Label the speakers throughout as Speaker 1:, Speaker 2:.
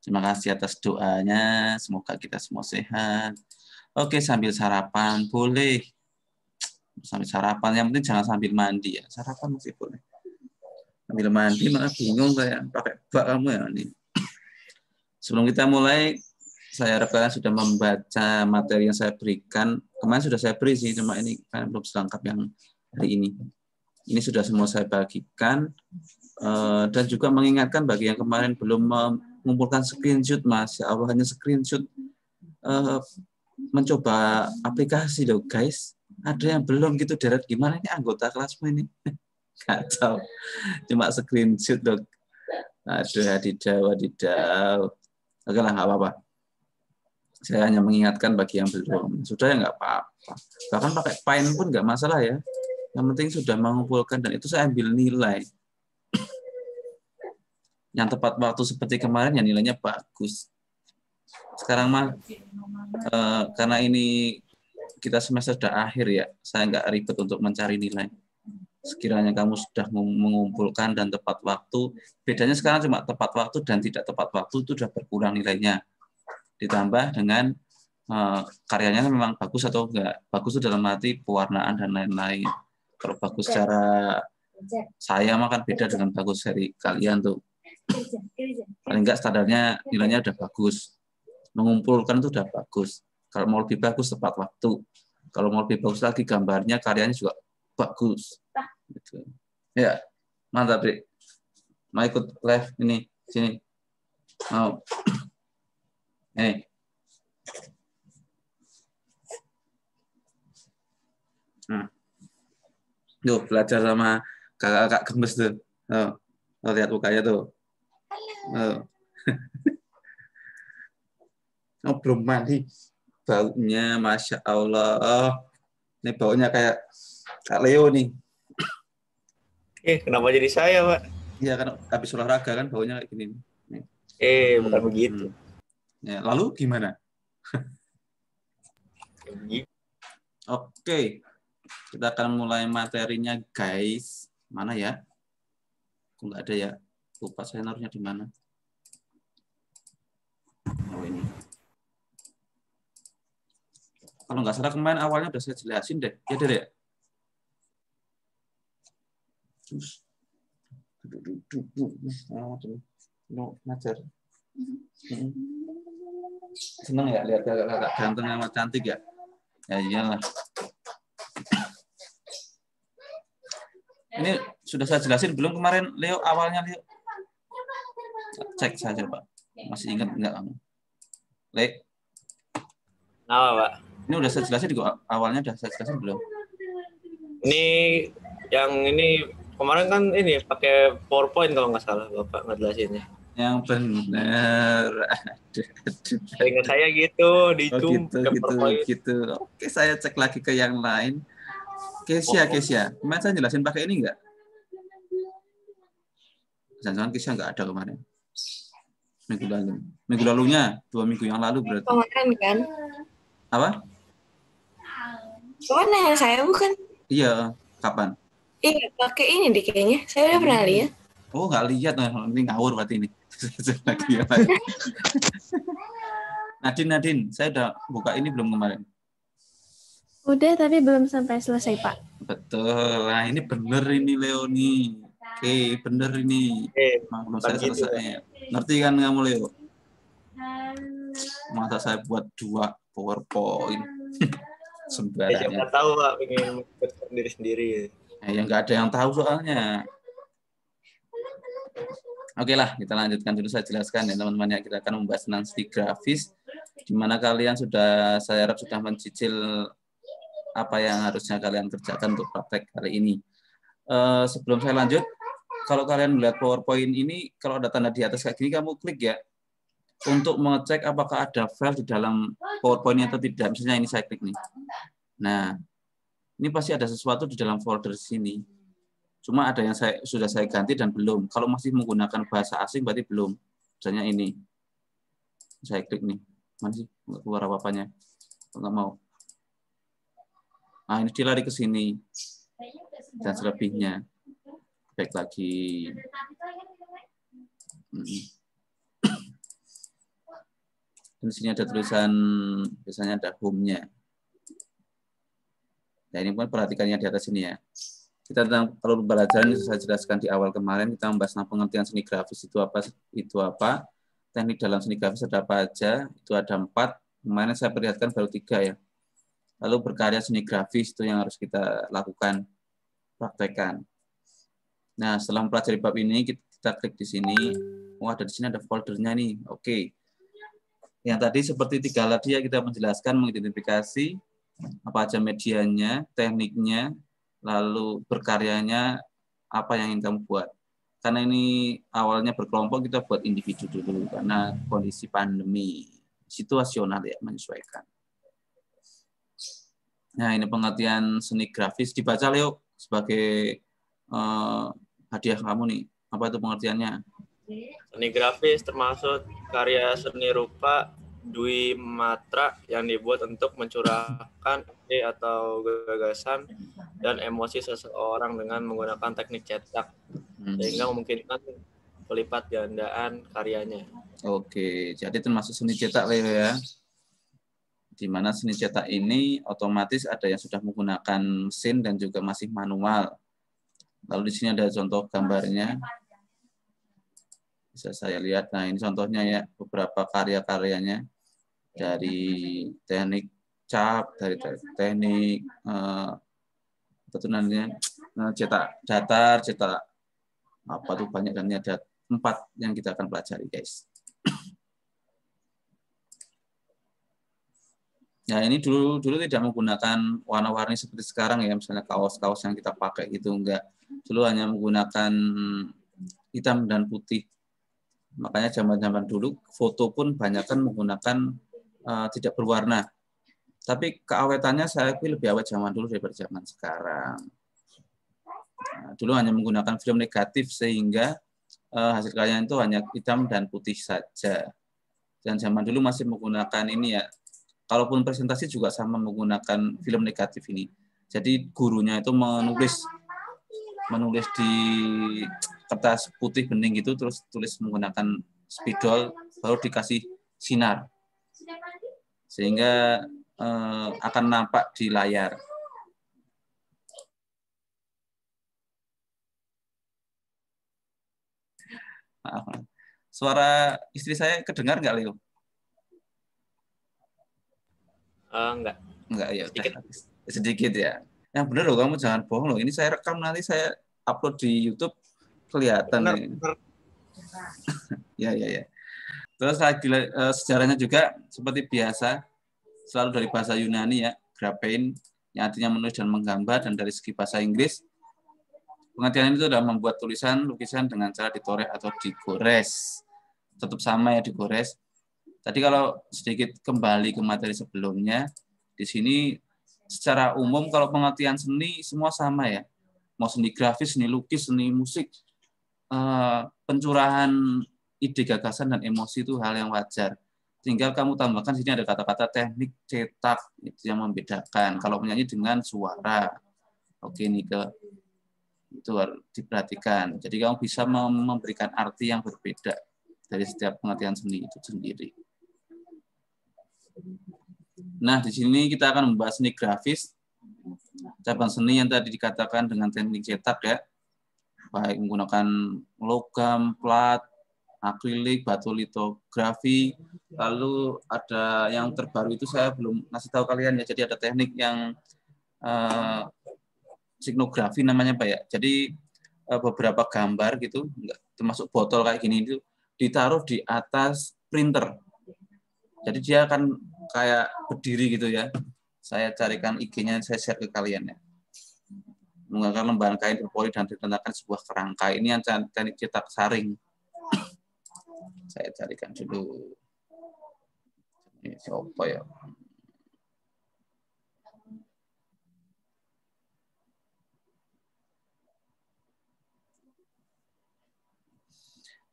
Speaker 1: Terima kasih atas doanya. Semoga kita semua sehat. Oke, sambil sarapan boleh. Sambil sarapan, yang penting jangan sambil mandi ya. Sarapan masih boleh. Sambil mandi malah bingung kayak pakai bak kamu ya ini. Sebelum kita mulai, saya harap kalian sudah membaca materi yang saya berikan. Kemarin sudah saya beri sih, cuma ini kan belum selengkap yang hari ini. Ini sudah semua saya bagikan. Dan juga mengingatkan bagi yang kemarin belum mengumpulkan screenshot, Masya Allah, hanya screenshot mencoba aplikasi loh guys. Ada yang belum gitu, Deret, gimana ini anggota kelasmu ini? Kacau, cuma screenshot loh. Aduh, wadidaw. Oke lah, nggak apa-apa. Saya hanya mengingatkan bagi yang belum. Sudah ya nggak apa-apa. Bahkan pakai Paint pun nggak masalah ya. Yang penting sudah mengumpulkan, dan itu saya ambil nilai. Yang tepat waktu seperti kemarin, ya nilainya bagus. Sekarang mah, karena ini kita semester sudah akhir ya, saya nggak ribet untuk mencari nilai. Sekiranya kamu sudah mengumpulkan dan tepat waktu, bedanya sekarang cuma tepat waktu dan tidak tepat waktu itu sudah berkurang nilainya. Ditambah dengan karyanya memang bagus atau enggak. Bagus itu dalam arti pewarnaan dan lain-lain. Kalau bagus secara saya makan beda dengan bagus dari kalian tuh. Paling enggak standarnya nilainya udah bagus. Mengumpulkan itu udah bagus. Kalau mau lebih bagus tepat waktu. Kalau mau lebih bagus lagi gambarnya, karyanya juga bagus. Gitu. Ya, mantap, Dek. Mau ikut live ini sini. Mau. Tuh, belajar sama kakak-kakak gemes tuh. Oh, lihat mukanya tuh. Oh. Oh, belum mandi. Baunya, Masya Allah. Ini baunya kayak Kak Leo nih.
Speaker 2: Kenapa jadi saya, Pak?
Speaker 1: Iya kan, habis olahraga kan baunya kayak gini.
Speaker 2: Bukan begitu.
Speaker 1: Ya, lalu gimana? Oke, kita akan mulai materinya, guys. Mana ya? Kok nggak ada ya? Lupa saya naruhnya di mana. Oh, ini. Kalau nggak salah kemarin awalnya udah saya jelasin deh. Ya deh. Ngajar. Seneng ya lihat kakak ganteng sama cantik ya? Ya iyalah. Ini sudah saya jelasin belum kemarin, Leo, awalnya, Leo? Cek saja, Pak. Masih ingat enggak kamu? Le?
Speaker 2: Apa, Pak?
Speaker 1: Ini udah saya jelasin juga, awalnya udah saya jelasin belum?
Speaker 2: Ini yang ini kemarin kan ini pakai PowerPoint kalau nggak salah Bapak ngejelasinnya.
Speaker 1: Yang benar.
Speaker 2: Ingat saya gitu, di Zoom
Speaker 1: gitu. Oke, saya cek lagi ke yang lain. Kesia. Kemarin saya jelasin pakai ini enggak? Jangan-jangan Kesia enggak ada kemarin. Minggu lalunya, 2 minggu yang lalu berarti.
Speaker 3: Kemarin kan?
Speaker 1: Apa?
Speaker 3: Kemana yang saya bukan?
Speaker 1: Iya, kapan?
Speaker 3: Iya, pakai ini deh kayaknya. Saya udah pernah lihat.
Speaker 1: Oh, nggak lihat. Ini ngawur berarti ini. Nadine, saya udah buka ini belum kemarin?
Speaker 4: Udah, tapi belum sampai selesai, Pak.
Speaker 1: Betul. Nah, ini bener ini, Leoni. Oke, bener ini. Belum saya selesai. Ngerti kan kamu, Leo? Masa saya buat 2 PowerPoint. Sembarangan.
Speaker 2: Siapa tahu, Pak, pengen diri sendiri.
Speaker 1: Ya nggak ada yang tahu soalnya. Oke lah, kita lanjutkan dulu, saya jelaskan ya teman-teman ya. Kita akan membahas tentang studi grafis, di mana kalian sudah, saya harap sudah mencicil apa yang harusnya kalian kerjakan untuk praktek kali ini. Sebelum saya lanjut, kalau kalian melihat PowerPoint ini, kalau ada tanda di atas kayak gini, kamu klik ya, untuk mengecek apakah ada file di dalam PowerPoint atau tidak. Misalnya ini saya klik nih. Nah, ini pasti ada sesuatu di dalam folder sini. Cuma ada yang sudah saya ganti dan belum. Kalau masih menggunakan bahasa asing berarti belum. Misalnya ini. Saya klik nih. Mana sih? Nggak keluar apa-apanya. Nggak mau. Nah, ini dia lari ke sini. Dan selebihnya. Baik lagi. Di sini ada tulisan, biasanya ada home-nya. Nah, ini pun perhatikannya di atas ini ya. Kita tentang kalau pembelajaran yang saya jelaskan di awal kemarin, kita membahas tentang pengertian seni grafis itu apa, teknik dalam seni grafis ada apa aja, itu ada 4. Kemarin saya perlihatkan baru 3 ya. Lalu berkarya seni grafis itu yang harus kita lakukan, praktekkan. Nah, setelah mempelajari bab ini, kita klik di sini. Wah, di sini ada foldernya nih. Oke. Yang tadi seperti 3 tadi ya, kita menjelaskan, mengidentifikasi apa aja medianya, tekniknya, lalu berkaryanya, apa yang ingin kamu buat. Karena ini awalnya berkelompok, kita buat individu dulu, karena kondisi pandemi, situasional ya, menyesuaikan. Nah, ini pengertian seni grafis. Dibaca, Leo, sebagai hadiah kamu nih. Apa itu pengertiannya?
Speaker 2: Seni grafis termasuk karya seni rupa dwi matra yang dibuat untuk mencurahkan ide atau gagasan dan emosi seseorang dengan menggunakan teknik cetak, sehingga memungkinkan pelipat gandaan karyanya.
Speaker 1: Oke, jadi termasuk seni cetak, Leo ya. Di mana seni cetak ini otomatis ada yang sudah menggunakan mesin dan juga masih manual. Lalu di sini ada contoh gambarnya. Bisa saya lihat. Nah, ini contohnya ya, beberapa karya-karyanya dari teknik cap, dari teknik cetak datar, cetak apa tuh banyak, dan ada 4 yang kita akan pelajari, guys. Nah, ini dulu tidak menggunakan warna-warni seperti sekarang ya, misalnya kaos-kaos yang kita pakai gitu, enggak. Dulu hanya menggunakan hitam dan putih. Makanya zaman-zaman dulu foto pun banyak kan menggunakan tidak berwarna. Tapi keawetannya saya pilih lebih awet zaman dulu daripada zaman sekarang. Nah, dulu hanya menggunakan film negatif sehingga hasil karya itu hanya hitam dan putih saja. Dan zaman dulu masih menggunakan ini ya, kalaupun presentasi juga sama menggunakan film negatif ini. Jadi gurunya itu menulis di kertas putih bening gitu, terus tulis menggunakan spidol, baru dikasih sinar. Sehingga akan nampak di layar. Suara istri saya kedengar nggak, Leo?
Speaker 2: Enggak.
Speaker 1: Enggak, ya sedikit ya. Yang benar loh, kamu jangan bohong loh. Ini saya rekam, nanti saya upload di YouTube, kelihatan
Speaker 2: Benar,
Speaker 1: nih.
Speaker 2: benar.
Speaker 1: Ya. Terus sejarahnya juga seperti biasa, selalu dari bahasa Yunani ya, graphein, yang artinya menulis dan menggambar, dan dari segi bahasa Inggris, pengertian itu adalah membuat tulisan, lukisan dengan cara ditoreh atau digores. Tetap sama ya, digores. Tadi kalau sedikit kembali ke materi sebelumnya, di sini secara umum kalau pengertian seni semua sama ya. Mau seni grafis, seni lukis, seni musik, pencurahan ide, gagasan, dan emosi itu hal yang wajar. Tinggal kamu tambahkan di sini ada kata-kata teknik cetak, itu yang membedakan. Kalau menyanyi dengan suara, oke nih, itu harus diperhatikan. Jadi kamu bisa memberikan arti yang berbeda dari setiap pengertian seni itu sendiri. Nah, di sini kita akan membahas seni grafis, cabang seni yang tadi dikatakan dengan teknik cetak ya, baik menggunakan logam, plat, akrilik, batu litografi. Lalu ada yang terbaru itu saya belum ngasih tahu kalian ya. Jadi ada teknik yang signografi namanya Pak ya. Jadi beberapa gambar gitu, termasuk botol kayak gini itu ditaruh di atas printer. Jadi dia akan kayak berdiri gitu ya. Saya carikan IG-nya, saya share ke kalian ya. Menggunakan lembaran kain berpoli dan ditentukan sebuah kerangka. Ini yang teknik cetak saring. Saya carikan dulu. Ini siapa ya?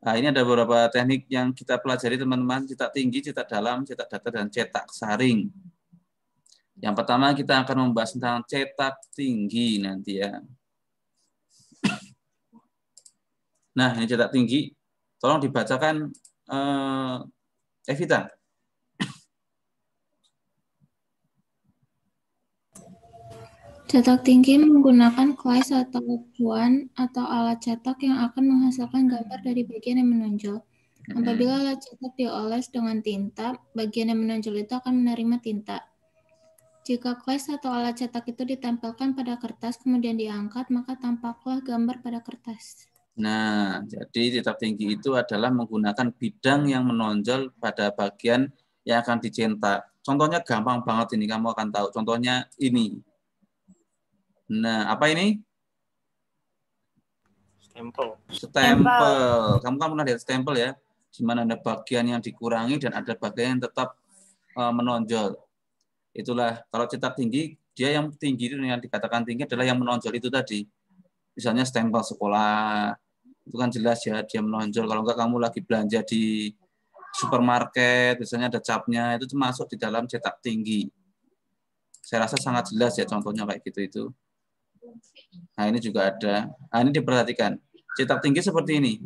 Speaker 1: Nah, ini ada beberapa teknik yang kita pelajari teman-teman, cetak tinggi, cetak dalam, cetak datar, dan cetak saring. Yang pertama kita akan membahas tentang cetak tinggi nanti ya. Nah, ini cetak tinggi. Tolong dibacakan Evita.
Speaker 5: Cetak tinggi menggunakan kelas atau acuan atau alat cetak yang akan menghasilkan gambar dari bagian yang menonjol. Apabila alat cetak dioles dengan tinta, bagian yang menonjol itu akan menerima tinta. Jika kelas atau alat cetak itu ditempelkan pada kertas kemudian diangkat, maka tampaklah gambar pada kertas.
Speaker 1: Nah, jadi cetak tinggi itu adalah menggunakan bidang yang menonjol pada bagian yang akan dicetak. Contohnya gampang banget ini, kamu akan tahu. Contohnya ini. Nah, apa ini?
Speaker 2: Stempel.
Speaker 1: Stempel. Kamu kan pernah lihat stempel ya? Di mana ada bagian yang dikurangi dan ada bagian yang tetap menonjol. Itulah, kalau cetak tinggi, dia yang tinggi itu yang dikatakan tinggi adalah yang menonjol itu tadi. Misalnya stempel sekolah, itu kan jelas ya dia menonjol. Kalau enggak kamu lagi belanja di supermarket, biasanya ada capnya, itu masuk di dalam cetak tinggi. Saya rasa sangat jelas ya contohnya kayak gitu itu. Nah ini juga ada. Nah ini diperhatikan. Cetak tinggi seperti ini.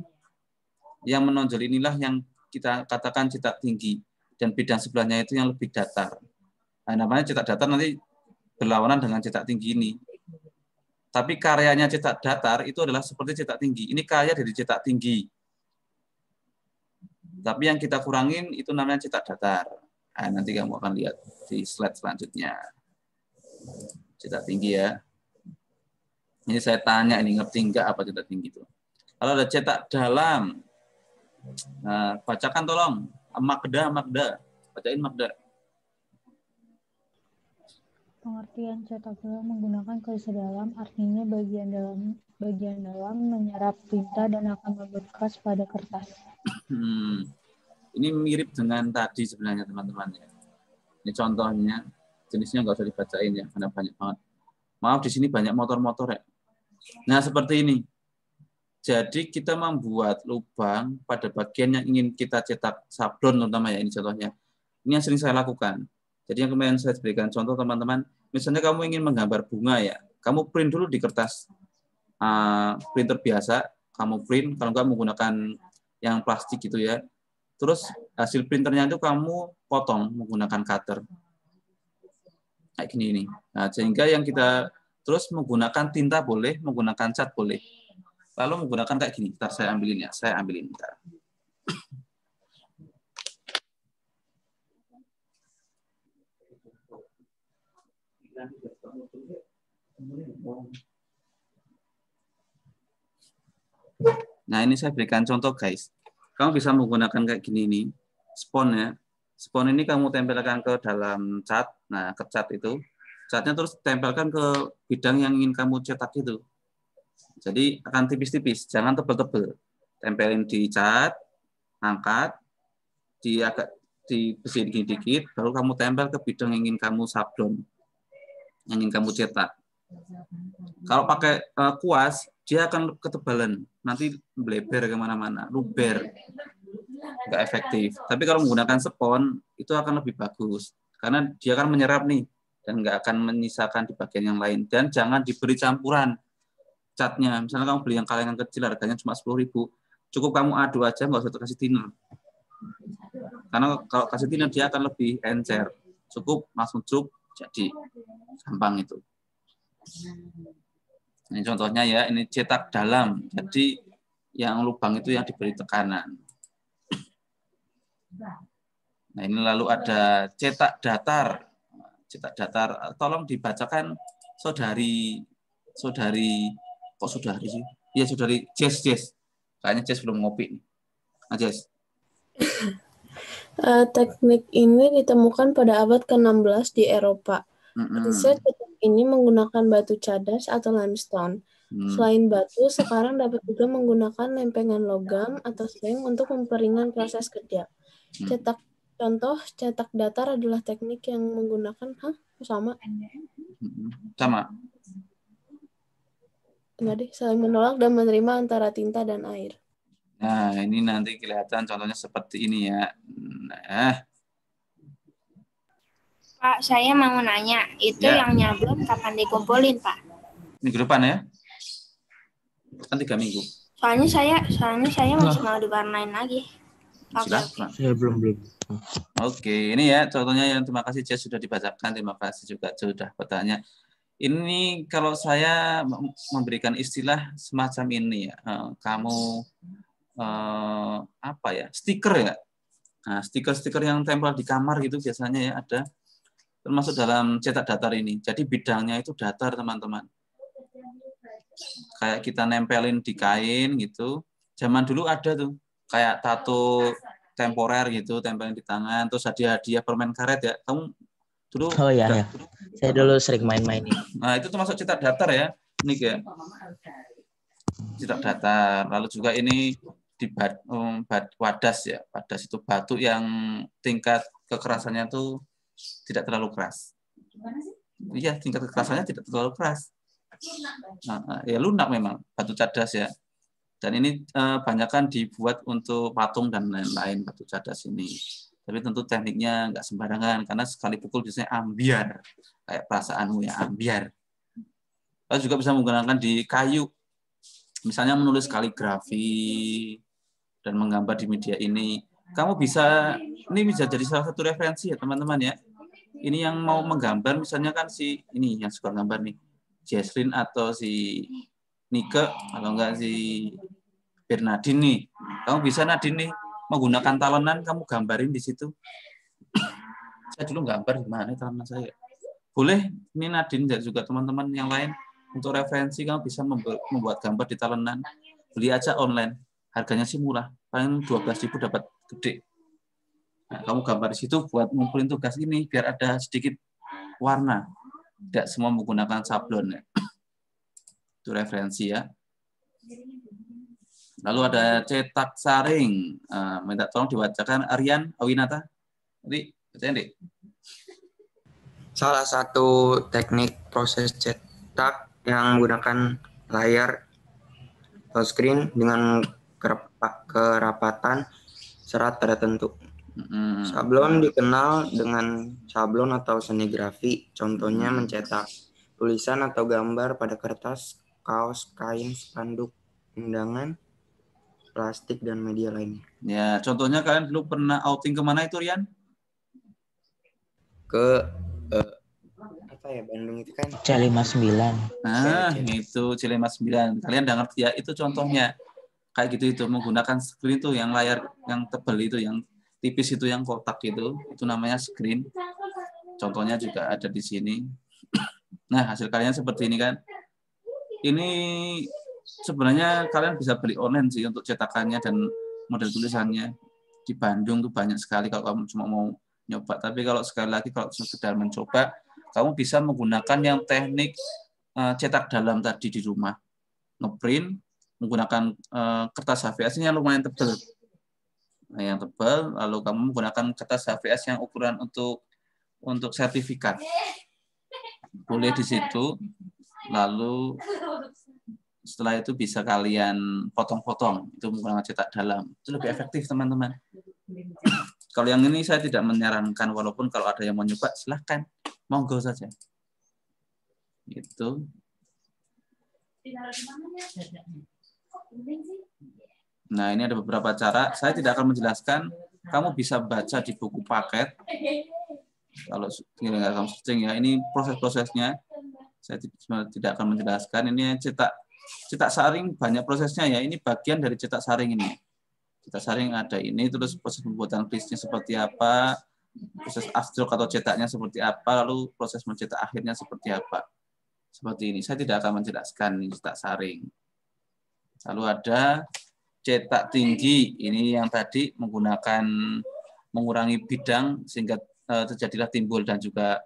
Speaker 1: Yang menonjol inilah yang kita katakan cetak tinggi. Dan bidang sebelahnya itu yang lebih datar. Nah namanya cetak datar nanti berlawanan dengan cetak tinggi ini. Tapi karyanya cetak datar itu adalah seperti cetak tinggi. Ini karya dari cetak tinggi. Tapi yang kita kurangin itu namanya cetak datar. Nah, nanti kamu akan lihat di slide selanjutnya. Cetak tinggi ya. Ini saya tanya, ini ngerti enggak apa cetak tinggi itu? Kalau ada cetak dalam, nah, bacakan tolong. Magda. Bacain Magda.
Speaker 6: Pengertian cetak dalam menggunakan klise dalam, artinya bagian dalam menyerap tinta dan akan membekas pada kertas.
Speaker 1: Ini mirip dengan tadi sebenarnya teman-teman ya. Ini contohnya, jenisnya nggak usah dibacain ya, karena banyak banget. Maaf di sini banyak motor-motor ya. Nah seperti ini. Jadi kita membuat lubang pada bagian yang ingin kita cetak sablon terutama ya ini contohnya. Ini yang sering saya lakukan. Jadi yang kemarin saya berikan contoh teman-teman. Misalnya kamu ingin menggambar bunga ya, kamu print dulu di kertas printer biasa, kamu print, kalau enggak menggunakan yang plastik gitu ya. Terus hasil printernya itu kamu potong menggunakan cutter. Kayak gini ini. Nah, sehingga yang kita terus menggunakan tinta boleh, menggunakan cat boleh. Lalu menggunakan kayak gini. Ntar saya ambilin ya, saya ambilin. Ntar. Nah, ini saya berikan contoh, guys. Kamu bisa menggunakan kayak gini nih, spon ya. Spon ini kamu tempelkan ke dalam cat. Nah, ke cat itu. Catnya terus tempelkan ke bidang yang ingin kamu cetak itu. Jadi akan tipis-tipis, jangan tebel-tebel. Tempelin di cat, angkat, di besi dikit-dikit, baru kamu tempel ke bidang yang ingin kamu sablon, yang ingin kamu cetak. Kalau pakai kuas, dia akan ketebalan, nanti melebar kemana-mana, luber, nggak efektif. Tapi kalau menggunakan spon, itu akan lebih bagus, karena dia akan menyerap nih, dan nggak akan menyisakan di bagian yang lain. Dan jangan diberi campuran catnya. Misalnya kamu beli yang kalengan kecil, harganya cuma 10.000, cukup kamu aduk aja, nggak usah kasih thinner. Karena kalau kasih thinner, dia akan lebih encer. Cukup, langsung cuk, jadi gampang itu. Ini contohnya ya, ini cetak dalam. Jadi yang lubang itu yang diberi tekanan. Nah ini lalu ada cetak datar. Cetak datar, tolong dibacakan saudari, kok saudari sih? Iya saudari Jess. Kayaknya Jess belum ngopi nih. Nah, Jess.
Speaker 4: Teknik ini ditemukan pada abad ke-16 di Eropa. Riset ini menggunakan batu cadas atau limestone. Selain batu, sekarang dapat juga menggunakan lempengan logam atau seng untuk memperingan proses kerja. Contoh cetak datar adalah teknik yang menggunakan sama. Enggak deh, saling menolak dan menerima antara tinta dan air.
Speaker 1: Nah, ini nanti kelihatan contohnya seperti ini ya. Nah.
Speaker 3: Pak, saya mau nanya, itu yang nyablon kapan dikumpulin, Pak?
Speaker 1: Minggu depan ya? Kan 3 minggu.
Speaker 3: Soalnya saya masih mau diwarnain lagi.
Speaker 1: Silakan.
Speaker 7: Saya belum.
Speaker 1: Oke, ini ya contohnya yang terima kasih Jess sudah dibacakan, terima kasih juga sudah bertanya. Ini kalau saya memberikan istilah semacam ini ya, kamu apa ya, stiker ya. Nah, stiker-stiker yang tempel di kamar gitu biasanya ya ada, termasuk dalam cetak datar ini. Jadi bidangnya itu datar, teman-teman. Kayak kita nempelin di kain gitu. Zaman dulu ada tuh, kayak tato temporer gitu, tempelin di tangan, terus hadiah-hadiah permen karet ya. Kamu dulu
Speaker 7: Oh iya, ya. Saya dulu sering main-main ini.
Speaker 1: Nah, itu termasuk cetak datar ya. Ini ya. Cetak datar. Lalu juga ini di wadas ya. Wadas itu batu yang tingkat kekerasannya tuh tidak terlalu keras. Iya, tingkat kekerasannya tidak terlalu keras. Nah, ya lunak memang batu cadas ya. Dan ini banyakkan dibuat untuk patung dan lain-lain batu cadas ini. Tapi tentu tekniknya nggak sembarangan karena sekali pukul biasanya ambiar. Kayak perasaanmu ya, ambiar. Lalu juga bisa menggunakan di kayu. Misalnya menulis kaligrafi dan menggambar di media ini. Kamu bisa, ini bisa jadi salah satu referensi ya teman-teman ya. Ini yang mau menggambar misalnya kan si, ini yang suka gambar nih. Jesslyn atau si Nike, atau enggak si Bernadine nih. Kamu bisa Nadine nih, menggunakan talenan kamu gambarin di situ. Saya dulu gambar gimana talenan saya. Boleh, ini Nadine dan juga teman-teman yang lain. Untuk referensi kamu bisa membuat gambar di talenan. Beli aja online. Harganya sih murah. Paling 12.000 dapat gede. Nah, kamu gambar di situ buat ngumpulin tugas ini biar ada sedikit warna. Tidak semua menggunakan sablon ya. Itu referensi ya. Lalu ada cetak saring. Minta tolong dibacakan Aryan Awinata. Jadi, bacain deh.
Speaker 8: Salah satu teknik proses cetak yang menggunakan layar touchscreen dengan kerapatan serat tertentu. Sablon dikenal dengan sablon atau seni grafik, contohnya mencetak tulisan atau gambar pada kertas, kaos, kain, spanduk, undangan, plastik, dan media lainnya.
Speaker 1: Ya, contohnya kalian dulu pernah outing kemana itu, Rian?
Speaker 8: Ke apa ya, Bandung itu kan
Speaker 7: C59.
Speaker 1: Nah, itu C59. Kalian udah ngerti ya, itu contohnya. Kayak gitu itu, menggunakan screen itu yang layar yang tebal itu, yang tipis itu, yang kotak itu namanya screen. Contohnya juga ada di sini. Nah, hasil kalian seperti ini kan. Ini sebenarnya kalian bisa beli online sih untuk cetakannya dan model tulisannya. Di Bandung tuh banyak sekali kalau kamu cuma mau nyoba. Tapi kalau sekali lagi, kalau sekedar mencoba, kamu bisa menggunakan yang teknik cetak dalam tadi di rumah. Ngeprint, menggunakan kertas HVS yang lumayan tebal. Nah, yang tebal, lalu kamu menggunakan kertas HVS yang ukuran untuk sertifikat. Boleh di situ. Lalu setelah itu bisa kalian potong-potong, itu menggunakan cetak dalam. Itu lebih efektif, teman-teman. Kalau yang ini saya tidak menyarankan, walaupun kalau ada yang mau nyoba, silahkan. Monggo saja. Gitu. Nah, ini ada beberapa cara. Saya tidak akan menjelaskan. Kamu bisa baca di buku paket. Kalau nggak kamu searching ya, ini proses-prosesnya. Saya tidak akan menjelaskan. Ini cetak saring banyak prosesnya ya. Ini bagian dari cetak saring ini. Cetak saring ada ini, terus proses pembuatan krisnya seperti apa, proses afstroke atau cetaknya seperti apa, lalu proses mencetak akhirnya seperti apa. Seperti ini. Saya tidak akan menjelaskan ini cetak saring. Lalu ada cetak tinggi. Ini yang tadi menggunakan mengurangi bidang sehingga terjadilah timbul dan juga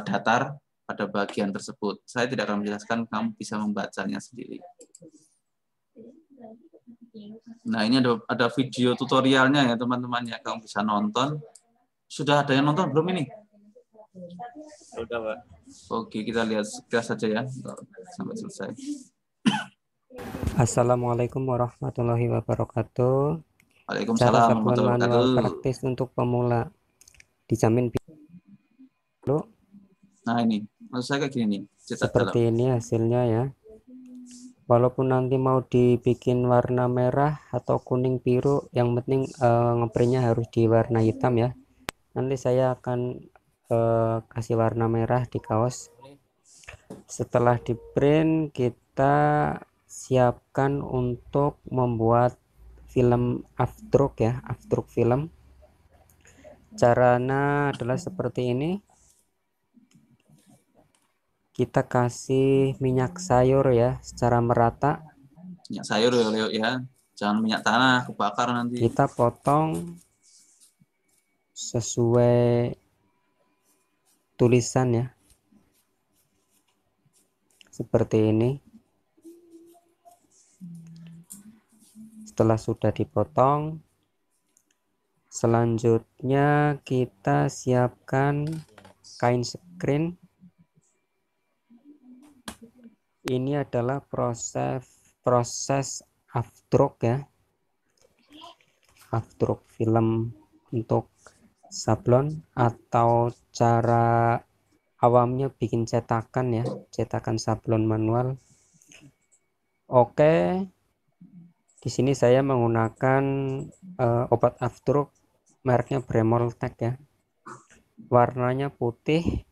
Speaker 1: datar pada bagian tersebut. Saya tidak akan menjelaskan, kamu bisa membacanya sendiri. Nah, ini ada video tutorialnya ya teman-teman ya, kamu bisa nonton. Sudah ada yang nonton belum ini?
Speaker 2: Sudah, Pak.
Speaker 1: Oke, kita lihat saja ya sampai selesai.
Speaker 9: Assalamualaikum warahmatullahi wabarakatuh.
Speaker 1: Waalaikumsalam warahmatullahi wabarakatuh.
Speaker 9: Manual praktis untuk pemula. Dijamin.
Speaker 1: Nah, ini maksud saya kayak gini nih.
Speaker 9: Seperti dalam. Ini hasilnya ya. Walaupun nanti mau dibikin warna merah atau kuning biru, yang penting ngeprintnya harus di warna hitam ya. Nanti saya akan kasih warna merah di kaos. Setelah di print, kita siapkan untuk membuat film afdruk ya, afdruk film. Caranya adalah seperti ini. Kita kasih minyak sayur ya secara merata.
Speaker 1: Minyak sayur ya, Leo ya. Jangan minyak tanah, kebakar nanti.
Speaker 9: Kita potong sesuai tulisan ya. Seperti ini. Setelah sudah dipotong, selanjutnya kita siapkan kain screen. Ini adalah proses afdruk ya. Afdruk film untuk sablon, atau cara awamnya bikin cetakan ya, cetakan sablon manual. Oke. Di sini saya menggunakan obat afdruk mereknya Bremoltec ya. Warnanya putih.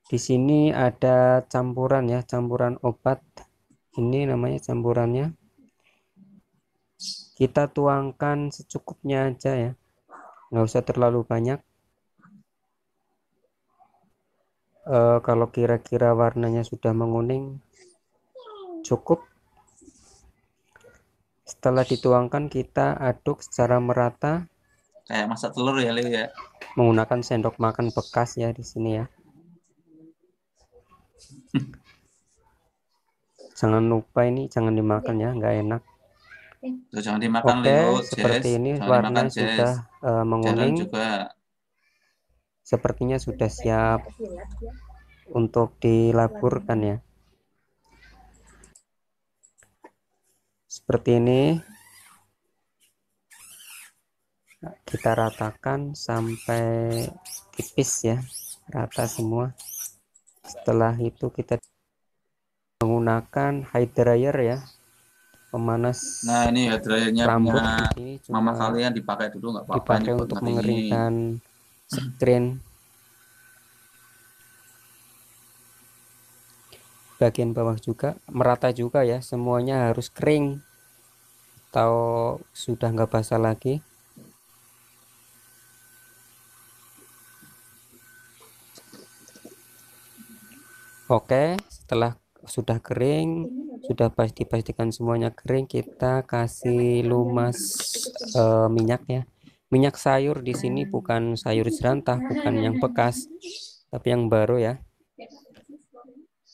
Speaker 9: Di sini ada campuran ya, campuran obat. Ini namanya campurannya. Kita tuangkan secukupnya aja ya, nggak usah terlalu banyak. Kalau kira-kira warnanya sudah menguning, cukup. Setelah dituangkan, kita aduk secara merata.
Speaker 1: Kayak masak telur ya, Leo ya.
Speaker 9: Menggunakan sendok makan bekas ya di sini ya. Jangan lupa ini jangan dimakan ya, nggak enak.
Speaker 1: Tuh, jangan dimakan.
Speaker 9: Oke,
Speaker 1: Leo,
Speaker 9: seperti
Speaker 1: Jess.
Speaker 9: ini
Speaker 1: Jangan
Speaker 9: warna
Speaker 1: dimakan,
Speaker 9: sudah menguning.
Speaker 1: juga.
Speaker 9: Sepertinya sudah siap untuk dilaburkan ya. Seperti ini. Kita ratakan sampai tipis ya, rata semua. Setelah itu kita menggunakan hair dryer ya, pemanas.
Speaker 1: Nah, ini hair dryernya
Speaker 9: rambut
Speaker 1: punya mama kalian, dipakai dulu nggak apa-apa.
Speaker 9: Dipakai untuk mengeringkan screen. Bagian bawah juga merata juga ya, semuanya harus kering atau sudah nggak basah lagi. Oke, setelah sudah kering, sudah dipastikan semuanya kering, kita kasih lumas minyak ya. Minyak sayur di sini bukan sayur jerantah, bukan yang bekas, tapi yang baru ya.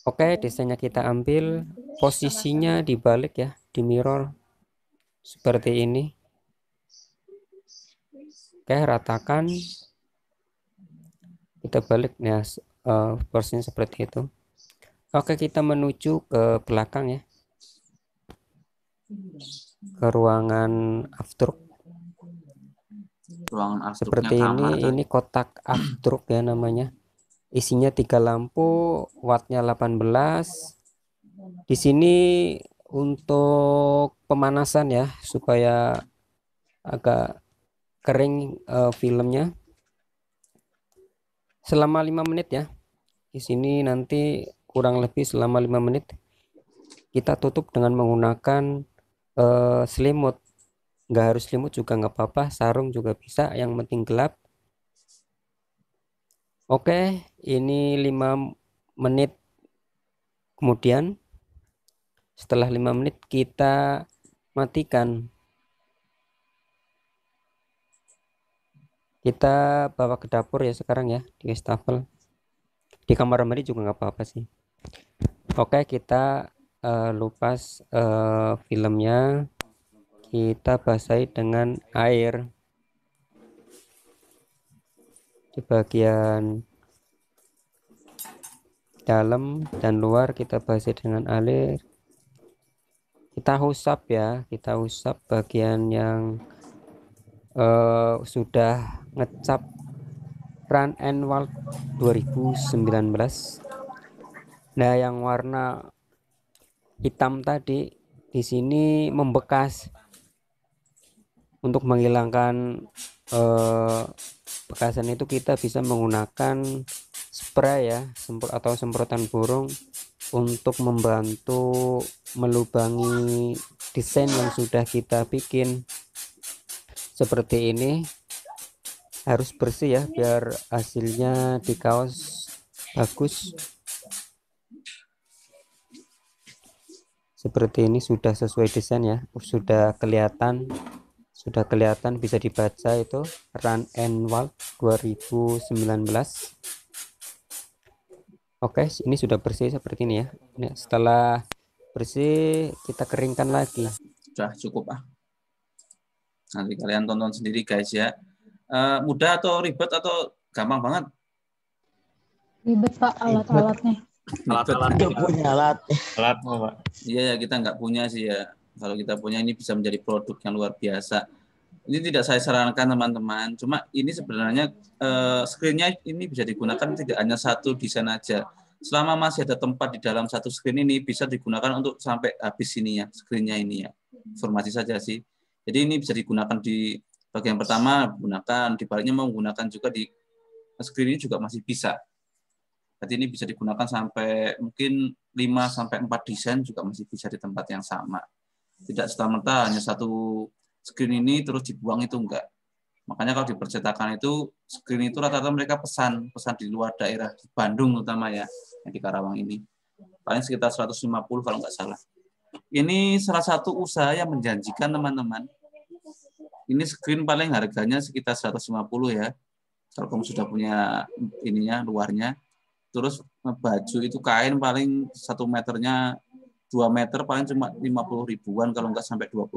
Speaker 9: Oke, desainnya kita ambil, posisinya dibalik ya, di mirror seperti ini. Oke, ratakan, kita balik ya, posisinya seperti itu. Oke, kita menuju ke belakang ya, ke ruangan afdruk. Seperti ini kotak afdruk ya namanya. Isinya 3 lampu, wattnya 18. Di sini untuk pemanasan ya, supaya agak kering filmnya. Selama 5 menit ya. Di sini nanti kurang lebih selama 5 menit. Kita tutup dengan menggunakan selimut. Nggak harus selimut juga nggak apa-apa, sarung juga bisa, yang penting gelap. Oke, ini 5 menit kemudian. Setelah 5 menit kita matikan. Kita bawa ke dapur ya sekarang ya, di wastafel. Di kamar mandi juga nggak apa-apa sih. Oke, kita lupas filmnya. Kita basahi dengan air. Di bagian dalam dan luar kita basahi dengan air. Kita usap ya, kita usap bagian yang sudah ngecap Run and Walk 2019. Nah, yang warna hitam tadi di sini membekas. Untuk menghilangkan bekasan itu kita bisa menggunakan spray ya, atau semprotan burung untuk membantu melubangi desain yang sudah kita bikin. Seperti ini, harus bersih ya biar hasilnya di kaos bagus. Seperti ini sudah sesuai desain ya, sudah kelihatan bisa dibaca itu Run and Walk 2019. Oke, ini sudah bersih seperti ini ya. Nah, setelah bersih kita keringkan lagi.
Speaker 1: Sudah cukup Nanti kalian tonton sendiri guys ya. Mudah atau ribet atau gampang banget?
Speaker 6: Ribet Pak alat-alatnya.
Speaker 7: Alat-alatnya punya alat.
Speaker 2: Alatnya Pak.
Speaker 1: Iya ya, kita nggak punya sih ya. Kalau kita punya ini bisa menjadi produk yang luar biasa. Ini tidak saya sarankan teman-teman. Cuma ini sebenarnya screen-nya ini bisa digunakan tidak hanya satu desain aja. Selama masih ada tempat di dalam satu screen ini bisa digunakan untuk sampai habis ini ya, screen-nya ini ya. Informasi saja sih. Jadi ini bisa digunakan di bagian pertama, gunakan di baliknya mau menggunakan juga di screen ini juga masih bisa. Jadi ini bisa digunakan sampai mungkin 5 sampai 4 desain juga masih bisa di tempat yang sama. Tidak serta-merta hanya satu screen ini terus dibuang, itu enggak. Makanya kalau di percetakan itu screen itu rata-rata mereka pesan di luar daerah, di Bandung terutama ya, yang di Karawang ini. Paling sekitar 150 kalau nggak salah. Ini salah satu usaha yang menjanjikan teman-teman. Ini screen paling harganya sekitar 150 ya. Kalau kamu sudah punya ininya luarnya. Terus baju itu kain paling 1 meternya 2 meter paling cuma 50 ribuan, kalau nggak sampai 20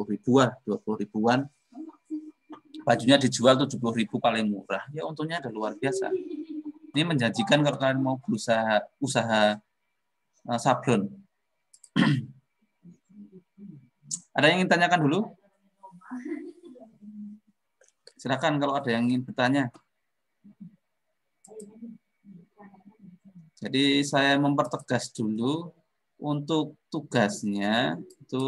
Speaker 1: ribuan. Bajunya dijual 70 ribu paling murah. Ya untungnya ada luar biasa. Ini menjanjikan kalau kalian mau berusaha usaha sablon. Ada yang ingin tanyakan dulu? Silakan kalau ada yang ingin bertanya. Jadi saya mempertegas dulu untuk tugasnya itu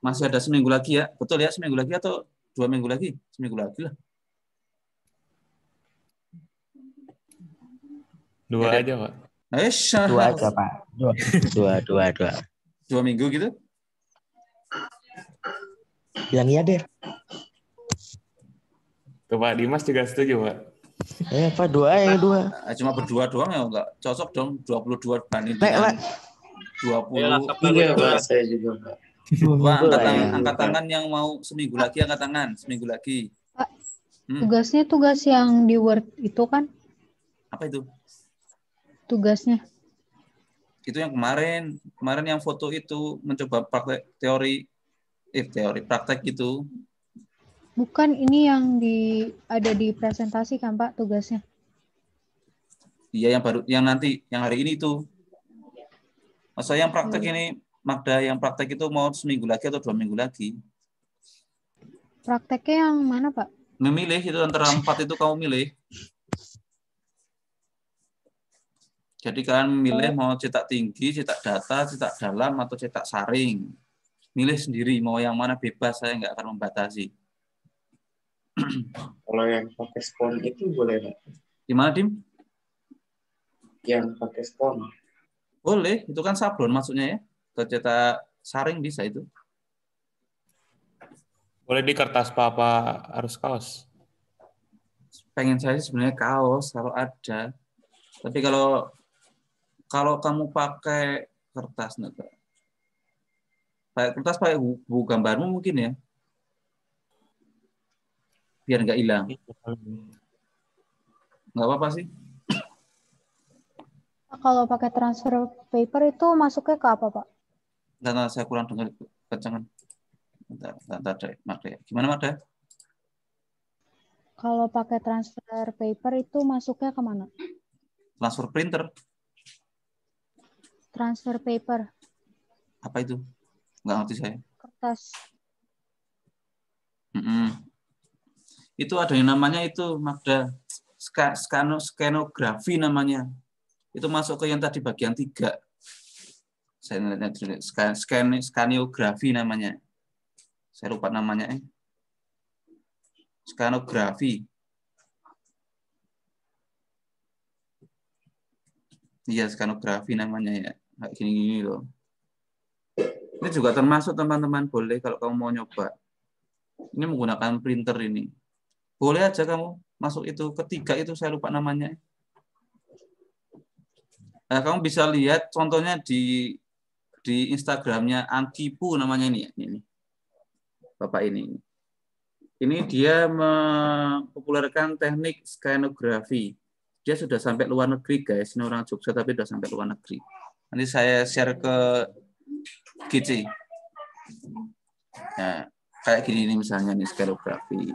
Speaker 1: masih ada seminggu lagi ya. Betul ya, seminggu lagi atau 2 minggu lagi? Seminggu lagi lah.
Speaker 2: 2 aja Pak.
Speaker 7: 2 aja Pak.
Speaker 1: 2 minggu gitu?
Speaker 7: Yang iya deh.
Speaker 2: Tuh Pak Dimas juga setuju Pak.
Speaker 7: Pak 2
Speaker 1: Cuma berdua doang ya enggak cocok dong, 22 banding 20.
Speaker 8: Iya Pak, saya juga Pak.
Speaker 1: Wah, angkat tangan yang mau seminggu lagi, angkat tangan seminggu lagi.
Speaker 6: Pak, tugasnya tugas yang di Word itu kan?
Speaker 1: Apa itu?
Speaker 6: Tugasnya.
Speaker 1: Itu yang kemarin yang foto itu mencoba praktek praktek gitu.
Speaker 6: Bukan, ini yang ada di presentasi kan Pak tugasnya?
Speaker 1: Iya, yang hari ini itu. Masa yang praktek ini Magda, yang praktek itu mau seminggu lagi atau 2 minggu lagi?
Speaker 6: Prakteknya yang mana Pak?
Speaker 1: Memilih itu antara 4 itu kamu milih. Jadi kalian memilih mau cetak tinggi, cetak data, cetak dalam, atau cetak saring. Milih sendiri mau yang mana, bebas, saya nggak akan membatasi.
Speaker 8: Kalau yang pakai spon itu boleh Pak?
Speaker 1: Gimana Dim?
Speaker 8: Yang pakai spon.
Speaker 1: Boleh, itu kan sablon maksudnya ya. Cetak saring bisa itu.
Speaker 2: Boleh di kertas Pak, apa harus kaos?
Speaker 1: Pengen saya sebenarnya kaos kalau ada. Tapi kalau kamu pakai kertas, pakai buku gambarmu mungkin ya, biar nggak hilang. Nggak apa-apa sih.
Speaker 6: Kalau pakai transfer paper itu masuknya ke apa Pak?
Speaker 1: Karena saya kurang dengar kecengan. Magda. Gimana Magda?
Speaker 6: Kalau pakai transfer paper itu masuknya ke mana?
Speaker 1: Transfer printer.
Speaker 6: Transfer paper.
Speaker 1: Apa itu? Nggak ngerti saya.
Speaker 6: Kertas.
Speaker 1: Itu ada yang namanya itu Magda, skenografi namanya. Itu masuk ke yang tadi bagian 3. Saya lihat skenografi namanya. Saya lupa namanya. Skenografi. Iya, skanografi namanya ya. Kayak gini-gini loh. Ini juga termasuk teman-teman, boleh kalau kamu mau nyoba. Ini menggunakan printer ini. Boleh aja kamu masuk itu. Ketiga itu saya lupa namanya. Nah, kamu bisa lihat contohnya di Instagramnya Angkipu namanya ini. Ini Bapak ini. Ini dia mempopulerkan teknik skanografi. Dia sudah sampai luar negeri, guys. Ini orang Jogja tapi sudah sampai luar negeri. Nanti saya share ke GC. Nah, kayak gini nih misalnya nih skanografi.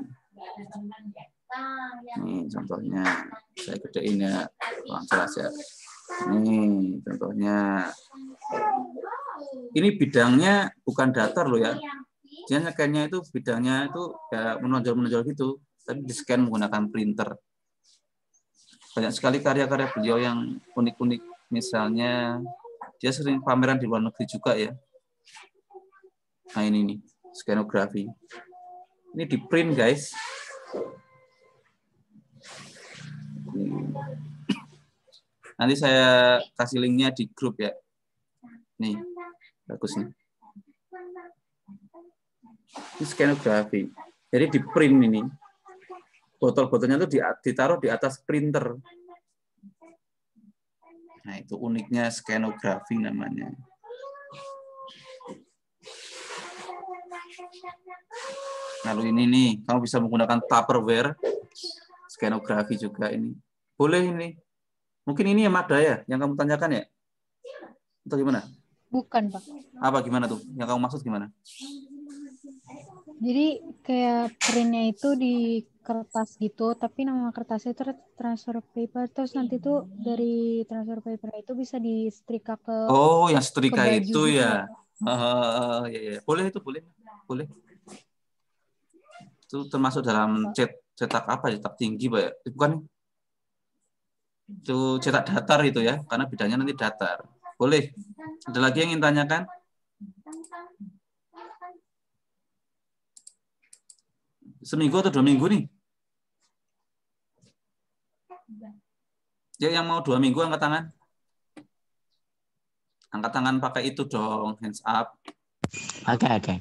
Speaker 1: Nih contohnya. Saya gedein ya. Kurang jelas ya. Nih contohnya. Ini bidangnya bukan datar loh ya. Dia nyekennya itu bidangnya itu ya menonjol-menonjol gitu. Tapi di-scan menggunakan printer. Banyak sekali karya-karya beliau yang unik-unik. Misalnya, dia sering pameran di luar negeri juga ya. Nah ini nih, skanografi. Ini di print guys. Nanti saya kasih linknya di grup ya. Nih, bagus nih. Ini skanografi. Jadi di print ini. Botol-botolnya itu ditaruh di atas printer. Nah, itu uniknya skanografi namanya. Lalu ini nih, kamu bisa menggunakan Tupperware. Skanografi juga ini. Boleh ini. Mungkin ini yang Magda ya, yang kamu tanyakan ya? Atau gimana?
Speaker 6: Bukan, Pak.
Speaker 1: Apa gimana tuh? Yang kamu maksud gimana?
Speaker 6: Jadi kayak printnya itu di kertas gitu, tapi nama kertasnya itu transfer paper, terus nanti tuh dari transfer paper itu bisa di setrika ke
Speaker 1: Oh, yang setrika
Speaker 6: baju
Speaker 1: itu
Speaker 6: gitu
Speaker 1: ya.
Speaker 6: Pak.
Speaker 1: Ya. Boleh itu, boleh. Itu termasuk dalam cetak apa? Cetak tinggi, Pak ya? Bukan. Itu cetak datar itu ya, karena bidangnya nanti datar. Boleh. Ada lagi yang ingin tanyakan? Seminggu atau 2 minggu nih? Ya, yang mau 2 minggu angkat tangan. Angkat tangan pakai itu dong, hands up.
Speaker 7: Oke.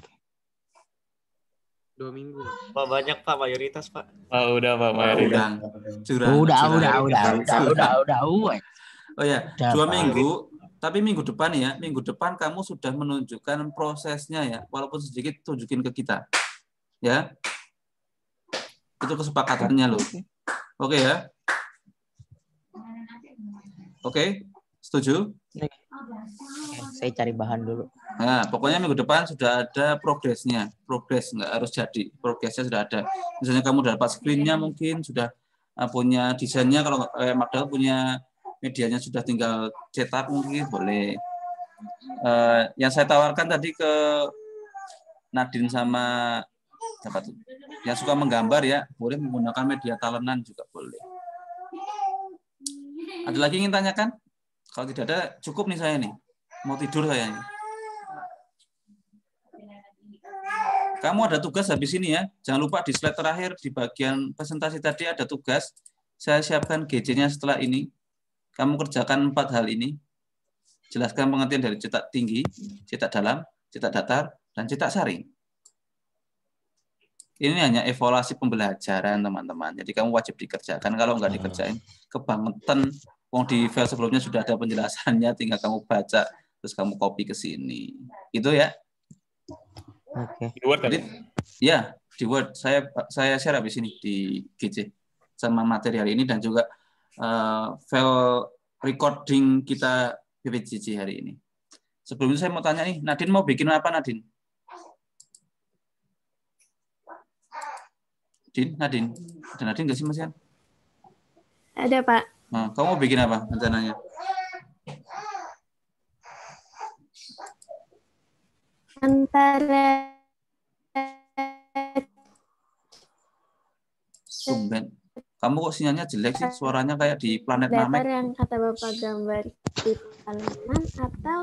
Speaker 2: 2 minggu. Pak banyak Pak, mayoritas Pak.
Speaker 10: Oh, udah Pak, mayoritas.
Speaker 7: Curang. Udah.
Speaker 1: Oh ya, 2 minggu. Tapi minggu depan ya, minggu depan kamu sudah menunjukkan prosesnya ya, walaupun sedikit tunjukin ke kita. Ya. Itu kesepakatannya loh. Oke ya. Oke, setuju?
Speaker 7: Saya cari bahan dulu.
Speaker 1: Nah, pokoknya minggu depan sudah ada progresnya. Progres nggak harus jadi. Progresnya sudah ada. Misalnya kamu dapat screen-nya mungkin sudah punya desainnya. Kalau Magda punya medianya sudah tinggal cetak mungkin boleh. Yang saya tawarkan tadi ke Nadine sama siapa tuh? Yang suka menggambar ya, boleh menggunakan media talenan juga boleh. Ada lagi yang ingin tanyakan? Kalau tidak ada, cukup nih saya nih. Mau tidur saya nih. Kamu ada tugas habis ini ya. Jangan lupa di slide terakhir di bagian presentasi tadi ada tugas. Saya siapkan GC-nya setelah ini. Kamu kerjakan 4 hal ini. Jelaskan pengertian dari cetak tinggi, cetak dalam, cetak datar, dan cetak saring. Ini hanya evaluasi pembelajaran, teman-teman. Jadi kamu wajib dikerjakan. Kalau nggak dikerjain, kebangetan. Wong di file sebelumnya sudah ada penjelasannya, tinggal kamu baca, terus kamu copy ke sini. Itu ya.
Speaker 7: Oke.
Speaker 10: Di Word kan?
Speaker 1: Ya, di Word. Saya share habis ini di GC sama materi hari ini dan juga file recording kita PPJJ hari ini. Sebelum itu saya mau tanya nih, Nadine mau bikin apa Nadine? Nadine. Ada Nadine nggak sih Mas Yan?
Speaker 3: Ada Pak.
Speaker 1: Nah, kamu mau bikin apa rencananya?
Speaker 3: Antara
Speaker 1: Sumben. Kamu kok sinyalnya jelek sih? Suaranya kayak di planet
Speaker 3: datar
Speaker 1: Namek.
Speaker 3: yang kata Bapak gambar di talenan atau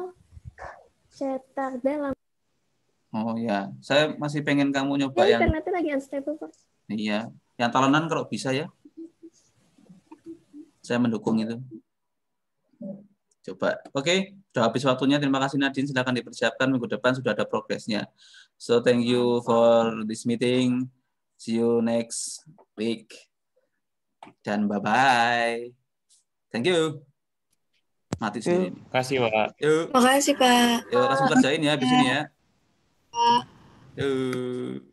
Speaker 3: cetak dalam.
Speaker 1: Oh ya, saya masih pengen kamu nyoba
Speaker 3: Ya,
Speaker 1: yang
Speaker 3: internetnya lagi unstable Pak.
Speaker 1: iya, yang talenan kalau bisa ya. Saya mendukung itu. Coba. Oke, sudah habis waktunya. Terima kasih Nadine. Silakan dipersiapkan, minggu depan sudah ada progresnya. So thank you for this meeting. See you next week. Dan bye-bye. Thank you. Mati sendiri.
Speaker 10: Terima kasih, Pak.
Speaker 1: Yuk.
Speaker 4: Makasih, Pak.
Speaker 1: Yuk, langsung kerjain ya habis ini ya. Yuk.